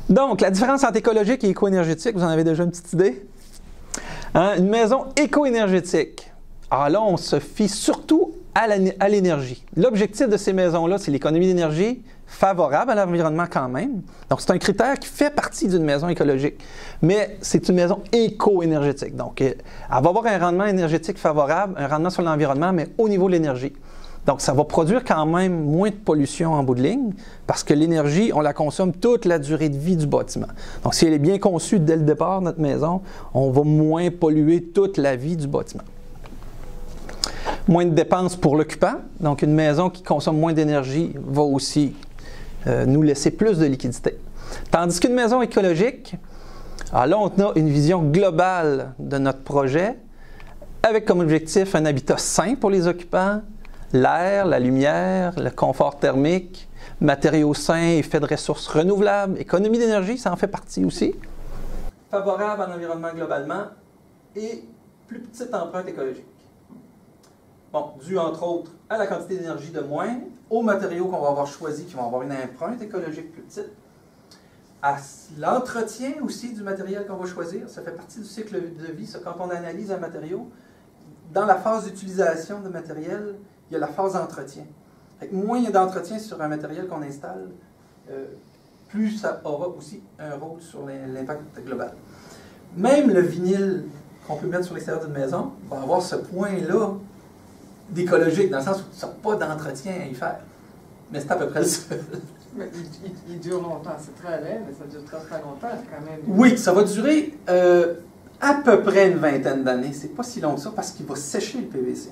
Donc, la différence entre écologique et éco-énergétique, vous en avez déjà une petite idée? Hein? Une maison éco-énergétique. Alors là, on se fie surtout à l'énergie. L'objectif de ces maisons-là, c'est l'économie d'énergie favorable à l'environnement quand même. Donc, c'est un critère qui fait partie d'une maison écologique. Mais c'est une maison éco-énergétique. Donc, elle va avoir un rendement énergétique favorable, un rendement sur l'environnement, mais au niveau de l'énergie. Donc, ça va produire quand même moins de pollution en bout de ligne parce que l'énergie, on la consomme toute la durée de vie du bâtiment. Donc, si elle est bien conçue dès le départ, notre maison, on va moins polluer toute la vie du bâtiment. Moins de dépenses pour l'occupant. Donc, une maison qui consomme moins d'énergie va aussi nous laisser plus de liquidité. Tandis qu'une maison écologique, alors là, on a une vision globale de notre projet avec comme objectif un habitat sain pour les occupants, l'air, la lumière, le confort thermique, matériaux sains et faits de ressources renouvelables, économie d'énergie, ça en fait partie aussi. Favorable à l'environnement globalement et plus petite empreinte écologique. Bon, dû entre autres à la quantité d'énergie de moins, aux matériaux qu'on va avoir choisis qui vont avoir une empreinte écologique plus petite, à l'entretien aussi du matériel qu'on va choisir, ça fait partie du cycle de vie, ça, quand on analyse un matériau, dans la phase d'utilisation de matériel, il y a la phase d'entretien. Moins il y a d'entretien sur un matériel qu'on installe, plus ça aura aussi un rôle sur l'impact global. Même le vinyle qu'on peut mettre sur l'extérieur d'une maison va avoir ce point-là d'écologique, dans le sens où tu n'as pas d'entretien à y faire. Mais c'est à peu près le seul. Mais il dure longtemps, c'est très laid, mais ça dure très longtemps quand même. Oui, ça va durer à peu près une vingtaine d'années. C'est pas si long que ça parce qu'il va sécher le PVC.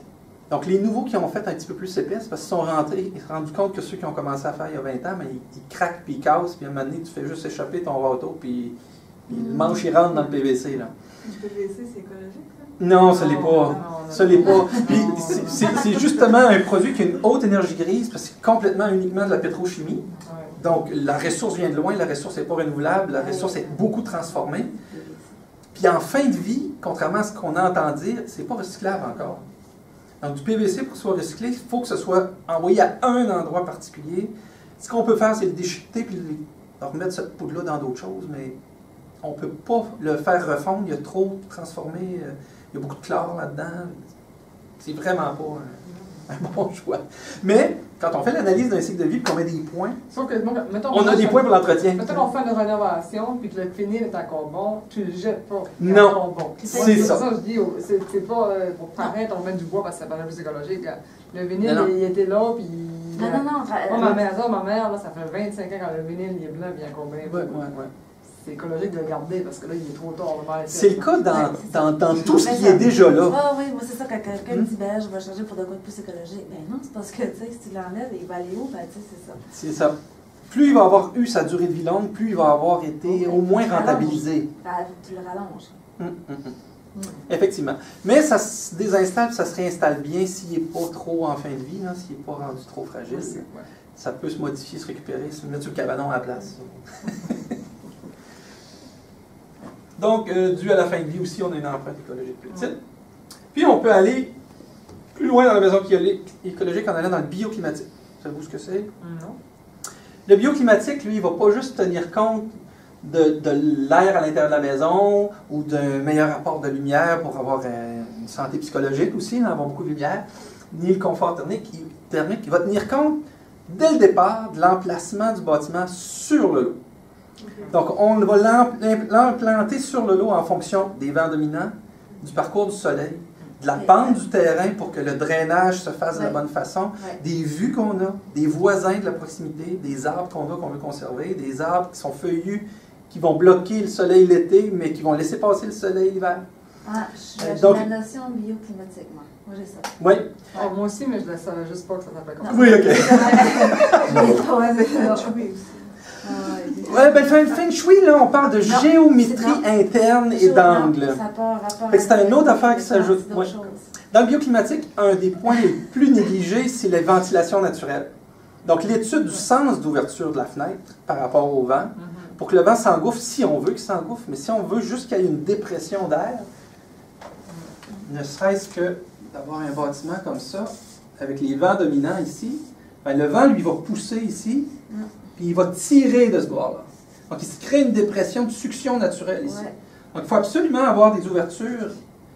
Donc, les nouveaux qui ont fait un petit peu plus épais, c'est parce qu'ils sont rentrés, ils se sont rendus compte que ceux qui ont commencé à faire il y a 20 ans, mais ils craquent puis ils cassent, puis à un moment donné, tu fais juste échapper ton râteau, puis le manche, il rentre dans le PVC. Là. Le PVC, c'est écologique, ça? Non, ça l'est pas. Ça l'est pas. Puis, c'est justement un produit qui a une haute énergie grise, parce que c'est complètement uniquement de la pétrochimie. Donc, la ressource vient de loin, la ressource n'est pas renouvelable, la ressource est beaucoup transformée. Puis, en fin de vie, contrairement à ce qu'on entend dire, c'est pas recyclable encore. Donc, du PVC, pour que ce soit recyclé, il faut que ce soit envoyé à un endroit particulier. Ce qu'on peut faire, c'est le déchiqueter puis remettre cette poudre-là dans d'autres choses, mais on ne peut pas le faire refondre. Il y a trop transformé, il y a beaucoup de chlore là-dedans. C'est vraiment pas un bon choix. Mais, quand on fait l'analyse d'un cycle de vie et qu'on met des points, Sauf que, mettons, on a des points pour l'entretien. Mettons qu'on fait une rénovation puis que le vinyle est encore bon, tu le jettes pas. Non, bon. c'est ça. Je dis, c'est pas pour paraître, on met du bois parce que ça paraît plus écologique. Le vinyle, Non. il était là, puis... Non. Moi, ma mère, là, ça fait 25 ans quand le vinyle il est blanc, bien encore bien. Ouais. C'est écologique de le garder parce que là, il est trop tard. C'est le cas dans tout ce qui est déjà là. Ah oui, moi c'est ça, quand quelqu'un me dit, ben je vais changer pour de quoi de plus écologique. Ben non, c'est parce que, tu sais, si tu l'enlèves, il va aller où? Ben tu sais, c'est ça. C'est ça. Plus il va avoir eu sa durée de vie longue, plus il va avoir été au moins rentabilisé. Ben, tu le rallonges. Effectivement. Mais ça se désinstalle, ça se réinstalle bien s'il n'est pas trop en fin de vie, s'il n'est pas rendu trop fragile. Ça peut se modifier, se récupérer, se mettre sur le cabanon à la place. Donc, dû à la fin de vie aussi, on a une empreinte écologique plus petite. Puis, on peut aller plus loin dans la maison écologique en allant dans le bioclimatique. Savez-vous ce que c'est? Non. Le bioclimatique, lui, il ne va pas juste tenir compte de l'air à l'intérieur de la maison ou d'un meilleur apport de lumière pour avoir une santé psychologique aussi, avoir beaucoup de lumière, ni le confort thermique. Il va tenir compte, dès le départ, de l'emplacement du bâtiment sur le lot. Donc, on va l'implanter sur le lot en fonction des vents dominants, du parcours du soleil, de la pente du terrain pour que le drainage se fasse de la bonne façon, des vues qu'on a, des voisins de la proximité, des arbres qu'on veut conserver, des arbres qui sont feuillus, qui vont bloquer le soleil l'été, mais qui vont laisser passer le soleil l'hiver. Ah, j'ai la notion bioclimatique, moi. Moi, j'ai ça. Oui. Oh, moi aussi, mais je ne savais juste pas que ça s'appelait comme ça. Oui, OK. Oui, ben feng shui, là, on parle de géométrie interne et d'angle. C'est une autre affaire qui s'ajoute. Dans le bioclimatique, un des points les plus négligés, c'est la ventilation naturelle. Donc, l'étude du sens d'ouverture de la fenêtre par rapport au vent, pour que le vent s'engouffre, si on veut qu'il s'engouffre, mais si on veut juste qu'il y ait une dépression d'air, ne serait-ce que d'avoir un bâtiment comme ça, avec les vents dominants ici, ben, le vent, lui, va pousser ici, puis il va tirer de ce bord-là. Donc, il se crée une dépression de succion naturelle ici. Ouais. Donc, il faut absolument avoir des ouvertures,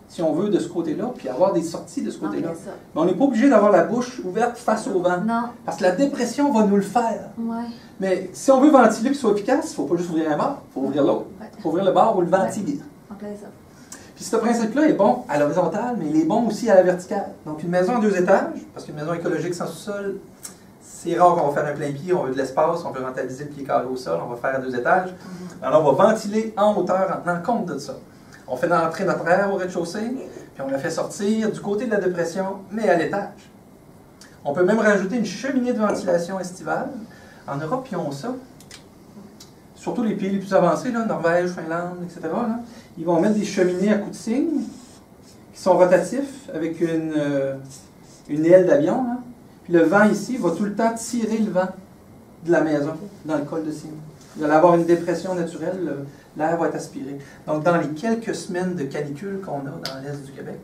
si on veut, de ce côté-là, puis avoir des sorties de ce côté-là. Ok, ça. Mais on n'est pas obligé d'avoir la bouche ouverte face au vent. Non. Parce que la dépression va nous le faire. Ouais. Mais si on veut ventiler et qu'il soit efficace, il ne faut pas juste ouvrir un bord, il faut ouvrir l'autre. Ouais. Il faut ouvrir le bord ou le ventiler. En plein ça. Puis ce principe-là est bon à l'horizontale, mais il est bon aussi à la verticale. Donc une maison en 2 étages, parce qu'une maison écologique sans sous-sol, c'est rare qu'on va faire un plein pied, on veut de l'espace, on veut rentabiliser le pied carré au sol, on va faire à 2 étages. Alors on va ventiler en hauteur en tenant compte de ça. On fait entrer notre air au rez-de-chaussée, puis on la fait sortir du côté de la dépression, mais à l'étage. On peut même rajouter une cheminée de ventilation estivale. En Europe, ils ont ça. Surtout les pays les plus avancés, là, Norvège, Finlande, etc., là, ils vont mettre des cheminées à coups de cygne qui sont rotatifs avec une aile d'avion. Là. Puis le vent ici va tout le temps tirer le vent de la maison dans le col de cygne. Vous allez avoir une dépression naturelle, l'air va être aspiré. Donc, dans les quelques semaines de canicule qu'on a dans l'est du Québec,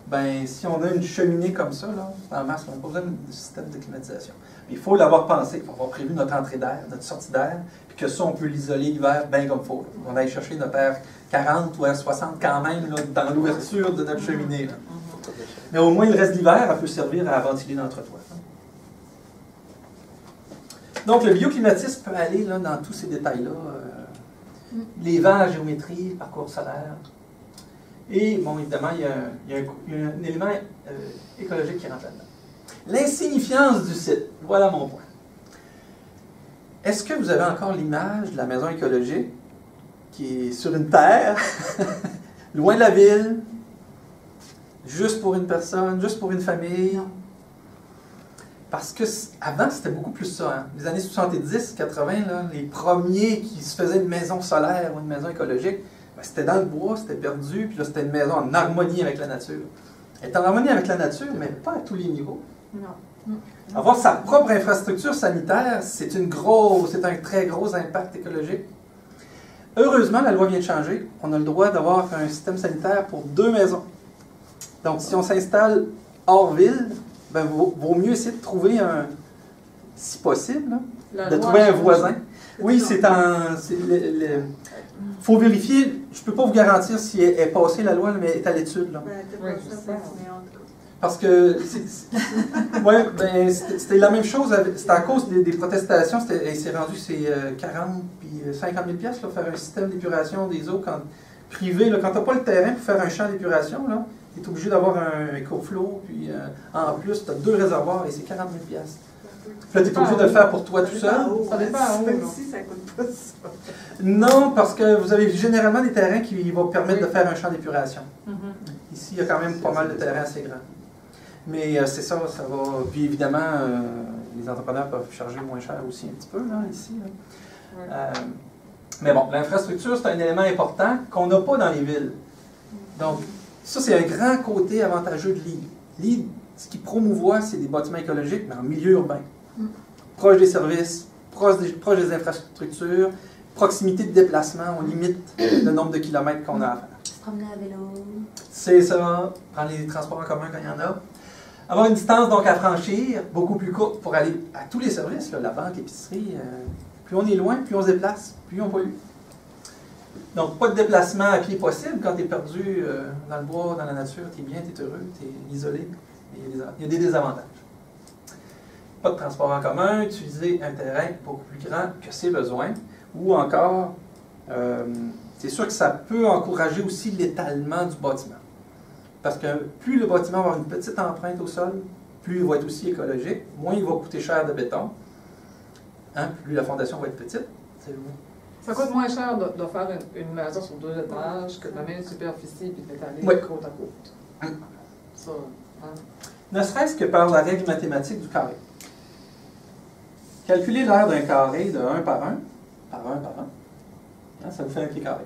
ben, si on a une cheminée comme ça, là, en mars, on n'a pas besoin de système de climatisation. Mais il faut l'avoir pensé, il faut avoir prévu notre entrée d'air, notre sortie d'air, puis que ça, on peut l'isoler l'hiver bien comme il faut. On aille chercher notre air 40 ou air 60 quand même là, dans l'ouverture de notre cheminée. Là. Mais au moins, le reste de l'hiver, elle peut servir à ventiler notre toit. Donc, le bioclimatisme peut aller là, dans tous ces détails-là. Les vents à géométrie, parcours solaire. Et, bon, évidemment, il y a un élément écologique qui rentre là-dedans. L'insignifiance du site. Voilà mon point. Est-ce que vous avez encore l'image de la maison écologique qui est sur une terre, loin de la ville, juste pour une personne, juste pour une famille? Non. Parce que avant, c'était beaucoup plus ça. Hein. Les années 70, 80, là, les premiers qui se faisaient une maison solaire ou une maison écologique, ben, c'était dans le bois, c'était perdu, puis là, c'était une maison en harmonie avec la nature. Elle est en harmonie avec la nature, mais pas à tous les niveaux. Non. Avoir sa propre infrastructure sanitaire, c'est un très gros impact écologique. Heureusement, la loi vient de changer. On a le droit d'avoir un système sanitaire pour 2 maisons. Donc, si on s'installe hors ville, ben, vaut mieux essayer de trouver si possible, là, de trouver un voisin. Oui, il faut vérifier. Je ne peux pas vous garantir si elle est passée la loi, mais elle est à l'étude. Là. Parce que c'était la même chose. C'était à cause des protestations. Elle s'est rendue 40 puis 50 000 $ faire un système d'épuration des eaux privé. Là, quand tu n'as pas le terrain pour faire un champ d'épuration, tu es obligé d'avoir un EcoFlow. Puis en plus, tu as 2 réservoirs et c'est 40 000 $. Puis là, tu es obligé de le faire pour toi tout seul. Ça dépend à où. Ici, ça coûte pas ça. Non, parce que vous avez généralement des terrains qui vont permettre de faire un champ d'épuration. Ici, il y a quand même pas mal de terrains assez grands. Mais c'est ça va. Puis évidemment, les entrepreneurs peuvent charger moins cher aussi un petit peu, là, ici. Là. Mais bon, l'infrastructure, c'est un élément important qu'on n'a pas dans les villes. Donc, ça, c'est un grand côté avantageux de l'île. L'île, ce qui promouvoit, c'est des bâtiments écologiques, mais en milieu urbain. Proche des services, proche des infrastructures, proximité de déplacement, on limite le nombre de kilomètres qu'on a à faire. Se promener à vélo. C'est ça, prendre les transports en commun quand il y en a. Avoir une distance donc à franchir, beaucoup plus courte pour aller à tous les services, là, la banque, l'épicerie. Plus on est loin, plus on se déplace, plus on pollue. Donc, pas de déplacement à pied possible quand tu es perdu dans le bois, dans la nature, tu es bien, tu es heureux, tu es isolé. Il y a des désavantages. Pas de transport en commun, utiliser un terrain beaucoup plus grand que ses besoins, ou encore, c'est sûr que ça peut encourager aussi l'étalement du bâtiment. Parce que plus le bâtiment va avoir une petite empreinte au sol, plus il va être aussi écologique, moins il va coûter cher de béton, hein, plus la fondation va être petite. Ça coûte moins cher de faire une maison sur 2 étages que de la même superficie et de l'étaler côte à côte. Ça, hein? Ne serait-ce que par la règle mathématique du carré. Calculer l'aire d'un carré de 1 par 1, hein, ça vous fait un pied carré.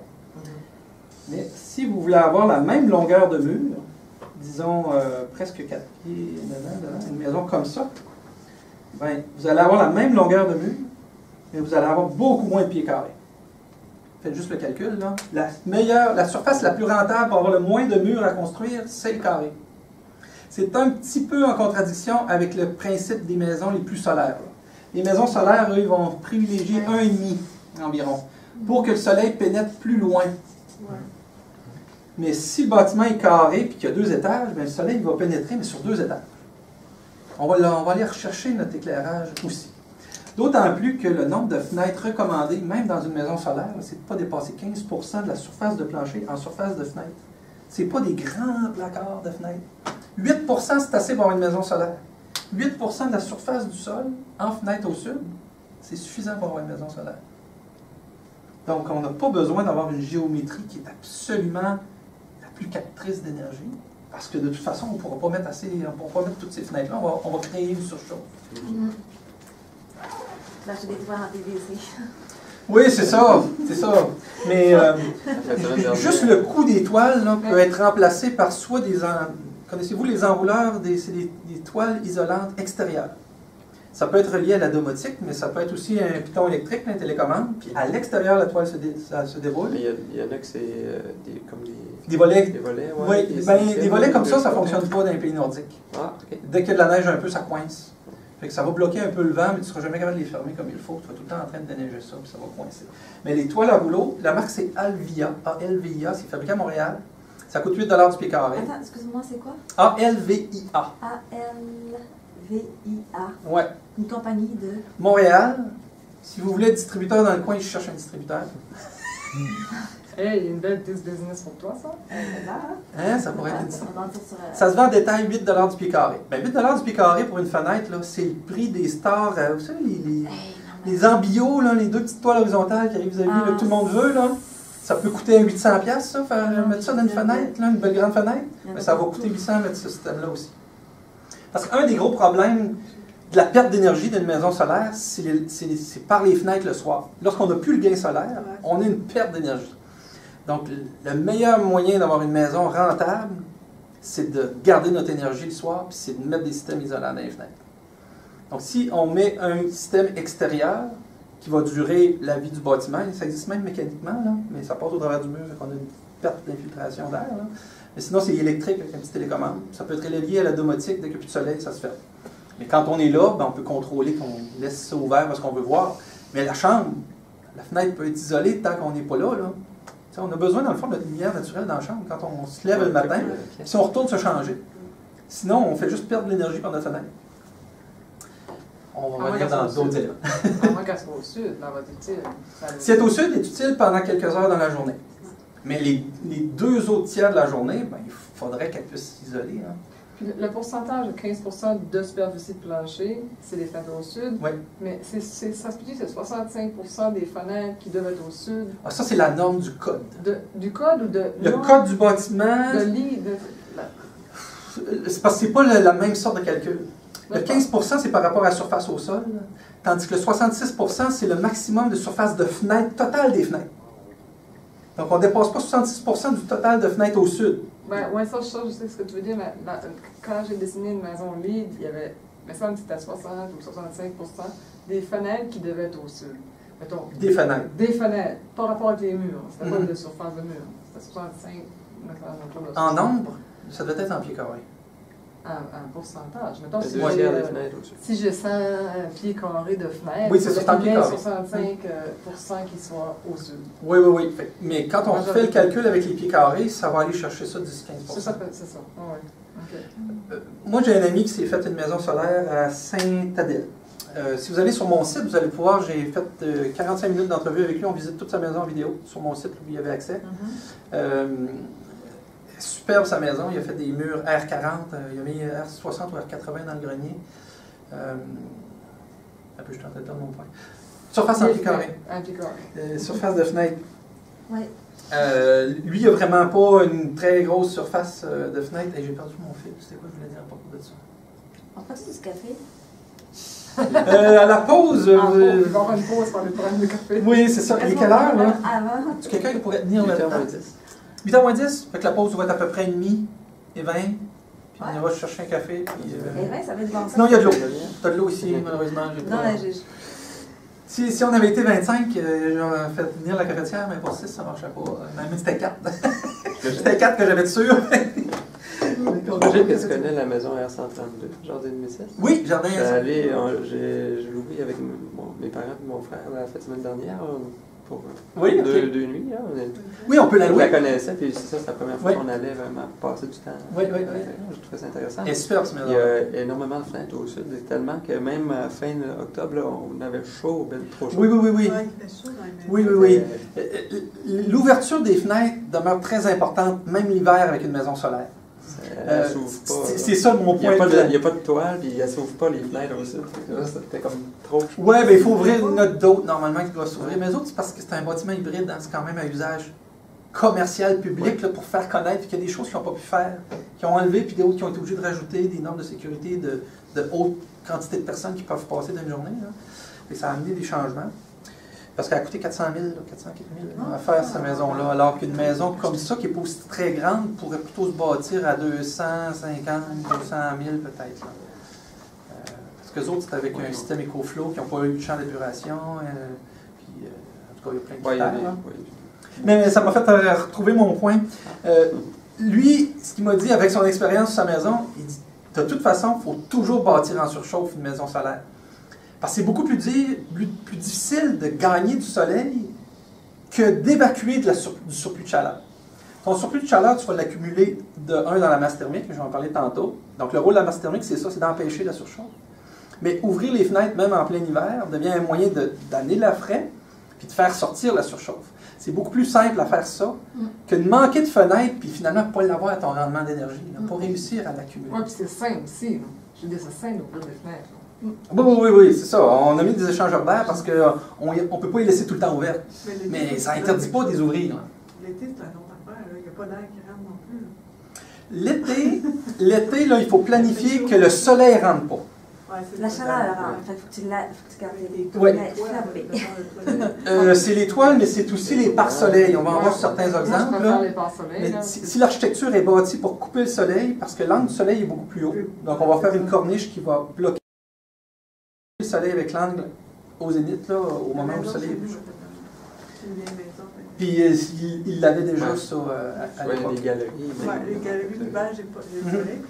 Mais si vous voulez avoir la même longueur de mur, disons presque 4 pieds dedans, une maison comme ça, ben, vous allez avoir la même longueur de mur, mais vous allez avoir beaucoup moins de pieds carrés. Faites juste le calcul, là. La surface la plus rentable pour avoir le moins de murs à construire, c'est le carré. C'est un petit peu en contradiction avec le principe des maisons les plus solaires. Là. Les maisons solaires, eux, ils vont privilégier 1,5 environ, pour que le soleil pénètre plus loin. Ouais. Mais si le bâtiment est carré et qu'il y a 2 étages, bien, le soleil va pénétrer, mais sur 2 étages. On va aller rechercher notre éclairage aussi. D'autant plus que le nombre de fenêtres recommandées, même dans une maison solaire, c'est de ne pas dépasser 15% de la surface de plancher en surface de fenêtre. Ce n'est pas des grands placards de fenêtres. 8%, c'est assez pour avoir une maison solaire. 8% de la surface du sol en fenêtre au sud, c'est suffisant pour avoir une maison solaire. Donc, on n'a pas besoin d'avoir une géométrie qui est absolument la plus captrice d'énergie, parce que de toute façon, on ne pourra pas mettre toutes ces fenêtres-là, on va créer une surchauffe. J'ai des toits en PVC. Oui, c'est ça, c'est ça. Mais juste le coût des toiles là, peut être remplacé par soit des... Connaissez-vous les enrouleurs? C'est des toiles isolantes extérieures. Ça peut être relié à la domotique, mais ça peut être aussi un piton électrique, une télécommande. Puis à l'extérieur, la toile se déroule. Il y en a que c'est comme des volets. Des volets, ouais, oui. Des volets comme ça ne fonctionne pas dans les pays nordiques. Ah, ok. Dès qu'il y a de la neige un peu, ça coince. Fait que ça va bloquer un peu le vent, mais tu ne seras jamais capable de les fermer comme il faut. Tu vas tout le temps en train de déneiger ça, puis ça va coincer. Mais les toiles à rouleau, la marque c'est Alvia, A-L-V-I-A, c'est fabriqué à Montréal. Ça coûte 8 $ du pied carré. Attends, excuse-moi, c'est quoi? A-L-V-I-A. A-L-V-I-A. Ouais. Une compagnie de... Montréal. Si vous voulez être distributeur dans le coin, je cherche un distributeur. Hey, il y a une belle petite business pour toi, ça. Hein, ça pourrait être une... On va dire sur, Ça se vend en détail 8 $ du pied carré. Ben, 8 $ du pied carré pour une fenêtre, c'est le prix des stars. Vous savez, les ambio, là, les 2 petites toiles horizontales qui arrivent, vous avez vu, là, que tout le monde veut. Là. Ça peut coûter 800 $, ça, mettre ça dans une fenêtre, là, une belle grande fenêtre. Mais ça va coûter 800 mettre ce système-là aussi. Parce qu'un des gros problèmes de la perte d'énergie d'une maison solaire, c'est par les fenêtres le soir. Lorsqu'on n'a plus le gain solaire, on a une perte d'énergie. Donc, le meilleur moyen d'avoir une maison rentable, c'est de garder notre énergie le soir, puis c'est de mettre des systèmes isolants dans les fenêtres. Donc, si on met un système extérieur qui va durer la vie du bâtiment, ça existe même mécaniquement, là, mais ça passe au travers du mur, qu'on a une perte d'infiltration d'air. Mais sinon, c'est électrique avec une petite télécommande. Ça peut être relié à la domotique, dès qu'il n'y a plus de soleil, ça se fait. Mais quand on est là, ben, on peut contrôler qu'on laisse ça ouvert parce qu'on veut voir. Mais la chambre, la fenêtre peut être isolée tant qu'on n'est pas là. On a besoin, dans le fond, de notre lumière naturelle dans la chambre quand on se lève le matin, si on retourne se changer. Sinon, on fait juste perdre de l'énergie par notre fenêtre. On va revenir dans d'autres éléments. À moins qu'elle soit au sud, là, va être utile. Si elle est au sud, elle est utile pendant quelques heures dans la journée. Mais les 2 autres tiers de la journée, ben, il faudrait qu'elle puisse s'isoler. Hein. Puis le pourcentage de 15% de superficie de plancher, c'est les fenêtres au sud. Oui. Mais ça se peut dire que c'est 65% des fenêtres qui doivent être au sud. Ah, ça, c'est la norme du code. Du code ou de... Le code du bâtiment... C'est parce que ce n'est pas la même sorte de calcul. Le 15%, c'est par rapport à la surface au sol, tandis que le 66%, c'est le maximum de surface de fenêtre totale des fenêtres. Donc, on ne dépasse pas 66% du total de fenêtres au sud. Oui, ça, je sais ce que tu veux dire, mais quand j'ai dessiné une maison LEED, il y avait, il me semble que c'était à 60 ou 65% des fenêtres qui devaient être au sud. Mettons, des fenêtres. Des fenêtres, par rapport avec les murs. C'était pas de surface de mur. C'était 65. En nombre, ça devait être en pieds carrés. En pourcentage. Mettons, si j'ai 100 pieds carrés de fenêtres, oui, c'est 100 pieds carrés. 65% qui soient au sud. Oui. Mais quand on fait le calcul avec les pieds carrés, ça va aller chercher ça 10-15%. C'est ça. Oui. Okay. Moi, j'ai un ami qui s'est fait une maison solaire à Saint-Adèle. Si vous allez sur mon site, vous allez pouvoir, j'ai fait 45 minutes d'entrevue avec lui, on visite toute sa maison en vidéo sur mon site, lui, il y avait accès. Superbe sa maison, il a fait des murs R40, il a mis R60 ou R80 dans le grenier. Un peu, je tentais de perdre mon point. Surface en pied carré. Surface de fenêtre. Oui. Lui, il n'a vraiment pas une très grosse surface de fenêtre. J'ai perdu mon fil, c'était quoi je voulais dire à propos de ça? On prend-tu du café? À la pause. Il va y avoir une pause pour aller prendre du café. Oui, c'est ça. Il est quelle heure, là? Avant. Tu quelqu'un qui pourrait tenir le temps? 8h10. 8h10? Fait que la pause va être à peu près 1h30 et 20. Puis on va chercher un café. Puis, et 20, ça va être bon. Sinon, il y a de l'eau. Tu as de l'eau ici, malheureusement. Non, si on avait été 25, j'aurais fait venir la cafetière, mais pour 6, ça ne marchait pas. Même c'était 4. C'était 4 que j'avais de sûr. On Est-ce que tu connais la maison R132, Jardin de Missesse? Oui, Jardin. Je suis allé, j'ai loué avec mes parents et mon frère la semaine dernière pour Oui, ok. deux nuits. Hein. Oui, on peut la Je louer. la connaissais, puis c'est ça, c'est la première fois Oui. qu'on allait vraiment passer du temps. Oui, oui, oui. Je trouvais ça intéressant. Elle est superbe, cette Il y maison. a énormément de fenêtres au sud, tellement que même à fin octobre, là, on avait chaud, ben, trop chaud. Oui, oui, oui, oui. Ouais, il fait chaud dans les maisons. Oui, oui, oui. L'ouverture des fenêtres demeure très importante, même l'hiver avec une maison solaire. Elle s'ouvre pas. C'est ça mon Il n'y a, point. il y a pas de toile, puis elle s'ouvre pas les fenêtres au sud. Là, c'était comme trop chaud. Oui, bien, il faut ouvrir une note d'autres normalement qui doit s'ouvrir. Mais les autres, c'est parce que c'est un bâtiment hybride, hein, c'est quand même un usage commercial public là, pour faire connaître qu'il y a des choses qu'ils n'ont pas pu faire, qui ont enlevé, puis d'autres qui ont été obligés de rajouter des normes de sécurité de haute quantité de personnes qui peuvent passer dans une journée. Là. Et ça a amené des changements. Parce qu'elle a coûté 400 000, 400 000 à faire cette maison-là, alors qu'une maison comme ça, qui n'est pas aussi très grande, pourrait plutôt se bâtir à 250 200 000 peut-être. Parce que les autres, c'est avec un système EcoFlow qui n'ont pas eu de champ d'épuration. Puis, en tout cas, il y a plein de Ouais, il y a critères, des- là. ouais. Mais ça m'a fait retrouver mon point. Lui, ce qu'il m'a dit avec son expérience sur sa maison, il dit, de toute façon, il faut toujours bâtir en surchauffe une maison solaire. Parce que c'est beaucoup plus difficile de gagner du soleil que d'évacuer du surplus de chaleur. Ton surplus de chaleur, tu vas l'accumuler dans la masse thermique, je vais en parler tantôt. Donc le rôle de la masse thermique, c'est ça, c'est d'empêcher la surchauffe. Mais ouvrir les fenêtres, même en plein hiver, devient un moyen d'amener de l'air frais puis de faire sortir la surchauffe. C'est beaucoup plus simple à faire ça que de manquer de fenêtres puis finalement pas l'avoir à ton rendement d'énergie, pas réussir à l'accumuler. Oui, puis c'est simple aussi. Là. Je veux dire, c'est simple d'ouvrir des fenêtres. Là. Oui, c'est ça. On a mis des échangeurs d'air parce qu'on ne peut pas les laisser tout le temps ouverts. Mais ça n'interdit pas de les ouvrir. L'été, c'est un autre affaire. Il n'y a pas d'air qui rentre non plus. Là. L'été, là, il faut planifier que le soleil ne rentre pas. Ouais, c'est La ça. chaleur, hein. Fait que faut que tu gardes les Ouais. fermés. C'est les toiles, mais c'est aussi les pare-soleils. On va en voir certains Moi, je exemples. préfère Là. les pare-soleil. Mais là. si l'architecture est bâtie pour couper le soleil, parce que l'angle du soleil est beaucoup plus haut, donc on va faire une corniche qui va bloquer le soleil avec l'angle au zénith, là, au moment où le soleil est plus chaud. C'est une vieille maison. Puis il l'avait déjà, Ouais. ça, à Ouais, il y a l'époque. des galeries. Ouais, les galeries d'hiver, j'ai pas le soleil.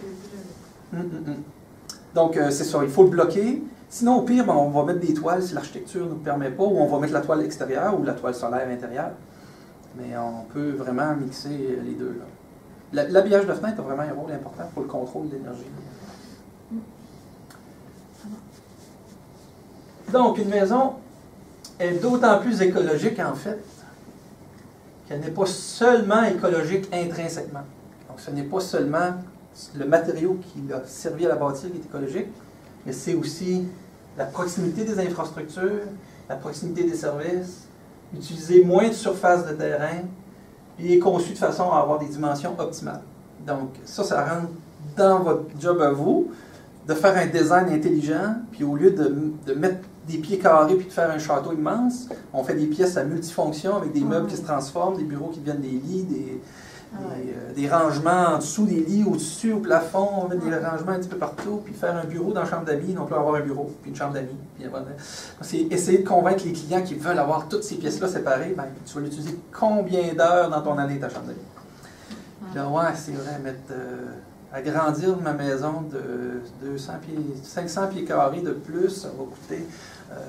Donc, c'est ça, il faut le bloquer. Sinon, au pire, ben, on va mettre des toiles si l'architecture ne nous permet pas, ou on va mettre la toile extérieure ou la toile solaire intérieure. Mais on peut vraiment mixer les deux. Là. L'habillage de fenêtre a vraiment un rôle important pour le contrôle de l'énergie. Donc, une maison est d'autant plus écologique, en fait, qu'elle n'est pas seulement écologique intrinsèquement. Donc, ce n'est pas seulement le matériau qui a servi à la bâtir qui est écologique, mais c'est aussi la proximité des infrastructures, la proximité des services, utiliser moins de surface de terrain, et est conçu de façon à avoir des dimensions optimales. Donc, ça rentre dans votre job à vous, de faire un design intelligent, puis au lieu de mettre des pieds carrés puis de faire un château immense, on fait des pièces à multifonction avec des meubles qui se transforment, des bureaux qui deviennent des lits, des rangements en dessous des lits, au-dessus, au plafond, on met des rangements un petit peu partout, puis faire un bureau dans la chambre d'amis, donc là, avoir un bureau, puis une chambre d'amis. C'est essayer de convaincre les clients qui veulent avoir toutes ces pièces-là séparées, ben, tu vas l'utiliser combien d'heures dans ton année, ta chambre d'amis. Puis là, ouais, c'est vrai, agrandir ma maison de 500 pieds carrés de plus, ça va coûter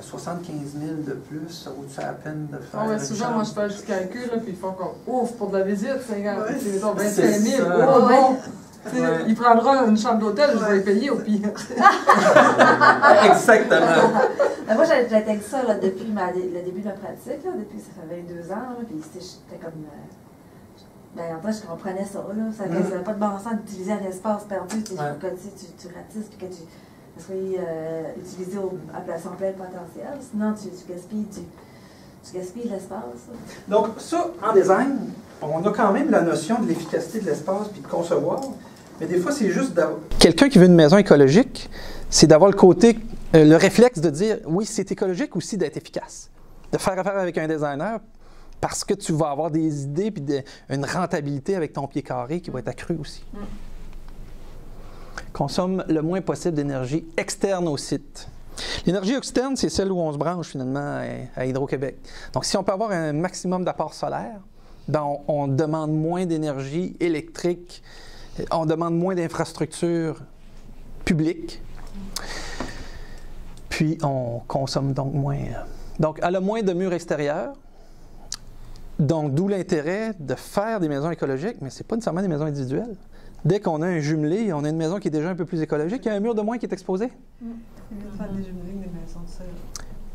75 000 de plus, ça vaut-tu la peine de faire Ouais, une souvent, chambre? moi, je fais le calcul, là, puis il faut qu'on ouvre pour de la visite, 50, Ouais. c'est mettons 25 C'est 000. ça. Oh, Ouais. bon! Tu sais, Ouais. Il prendra une chambre d'hôtel, je vais les payer au pire. Exactement. Ben, moi, j'intègre ça là, depuis le début de ma pratique, là, depuis ça fait 22 ans, là, puis j'étais comme... ben, en fait, je comprenais ça, là. Ça n'avait pas de bon sens d'utiliser un espace perdu, tu sais, Ouais. que tu ratisses, puis que tu sois utilisé à son plein potentiel. Sinon, tu gaspilles de l'espace. Donc, ça, en design, on a quand même la notion de l'efficacité de l'espace puis de concevoir, mais des fois, c'est juste d'avoir... Quelqu'un qui veut une maison écologique, c'est d'avoir le côté, le réflexe de dire, oui, c'est écologique aussi d'être efficace. De faire affaire avec un designer parce que tu vas avoir des idées puis une rentabilité avec ton pied carré qui va être accrue aussi. Consomme le moins possible d'énergie externe au site. L'énergie externe, c'est celle où on se branche finalement à Hydro-Québec. Donc, si on peut avoir un maximum d'apport solaire, ben on demande moins d'énergie électrique On demande moins d'infrastructures publiques. Puis, on consomme donc moins. Donc, elle a moins de murs extérieurs. Donc, d'où l'intérêt de faire des maisons écologiques, mais ce n'est pas nécessairement des maisons individuelles. Dès qu'on a un jumelé, on a une maison qui est déjà un peu plus écologique, il y a un mur de moins qui est exposé. Il faut faire des jumelés, des maisons de serre.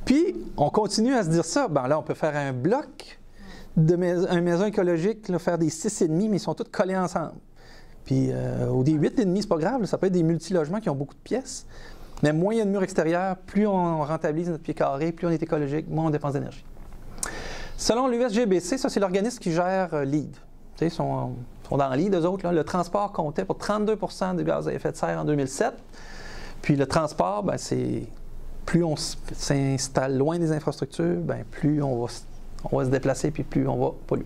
Puis, on continue à se dire ça. Ben là, on peut faire un bloc de une maison écologique, là, faire des 6,5, mais ils sont tous collés ensemble. Puis, ou des 8,5, c'est pas grave, là, ça peut être des multilogements qui ont beaucoup de pièces. Mais moins il y a de murs extérieurs, plus on rentabilise notre pied carré, plus on est écologique, moins on dépense d'énergie. Selon l'USGBC, ça c'est l'organisme qui gère LEED. Ils sont dans LEED, eux autres. Là. Le transport comptait pour 32 % des gaz à effet de serre en 2007. Puis le transport, ben, c'est plus on s'installe loin des infrastructures, ben, plus on va se déplacer, puis plus on va polluer.